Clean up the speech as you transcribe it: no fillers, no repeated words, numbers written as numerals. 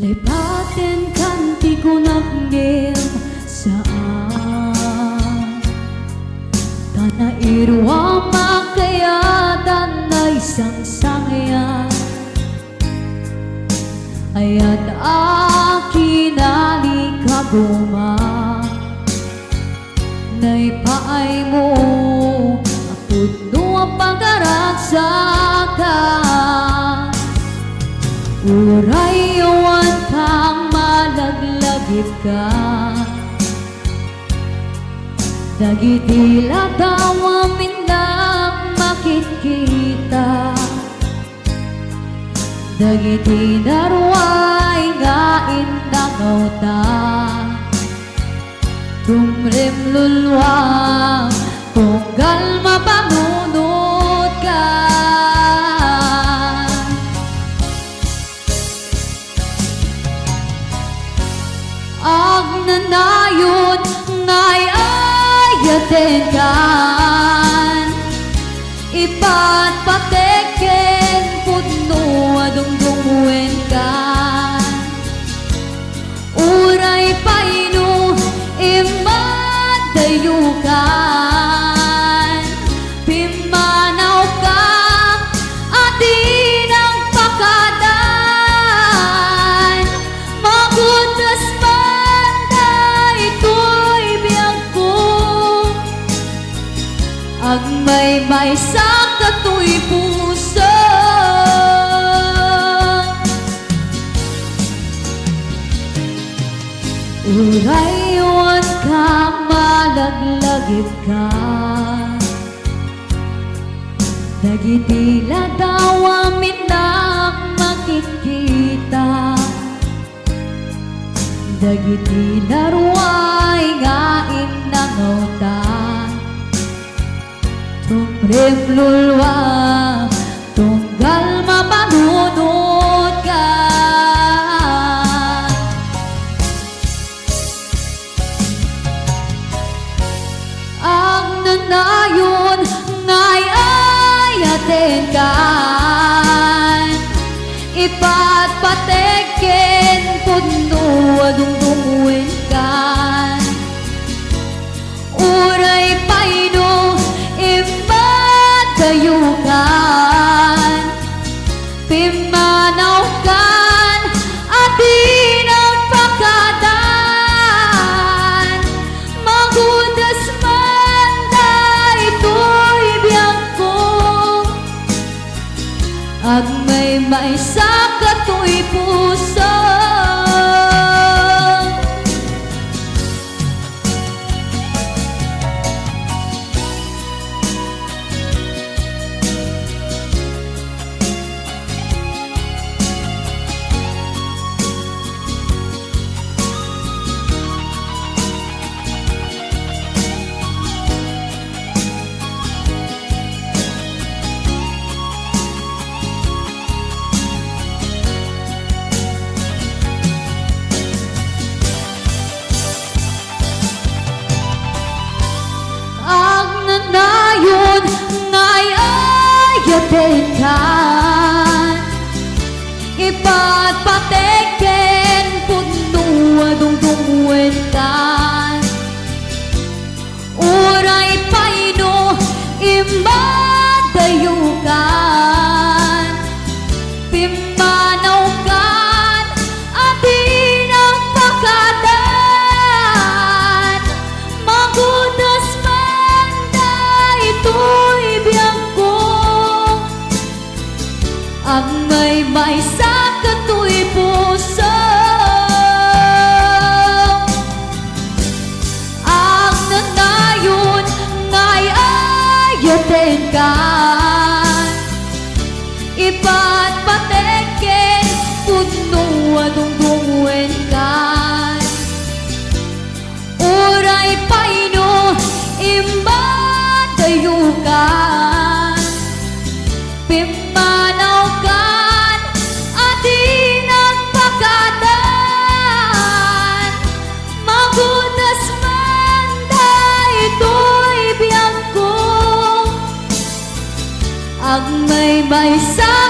Naipaten kan ti ko nagngem saan Tanairwa makayatan na isang sangayan Ayat akinali kaguma Naipaay mo apod no ang pagkaragsakan Uray yawan kang malaglagip ka Dagitila daw amin lang makikita Dagiti narway nga indangaw ta Tumrim lulwang tunggal mapanunod ka Ag nanayon ngay ayaten kan Ipat pateken pudno adungdungwen kan Uray paino imadayukan Pimanaw ka atin ang pakadan Magutas man na ito'y biyag ko Ag may sa kato'y puso Urayon ka malaglagip ka Dagitila daw amin lang makikita Dagiti narway nga inangaw ta Tumrim lulwang tunggal mapanunod ka Ang nanayon ngay ayaten kan Ipat pateken pudno adungdungwen kan Uray paino imadayukan Pimanaw kan atin ang pakadan Magudas man na ito'y biyag ko Ag may sa kato'y puso Nanayon ngay ayaten kan Ipat pateken pudno adungdungwen kan Uray paino imadayukan Pimanaw kan atin ang pakadan Magudas ito'y biyag ko Ang may sa kato'y puso Ang nanayon ngay ayaten kan Ipat pateken pudno adungdungwen kan Uray paino imadayukan Pimanaw kan atin ang pakadan Magutas man na ito'y biyag ko Ag may sa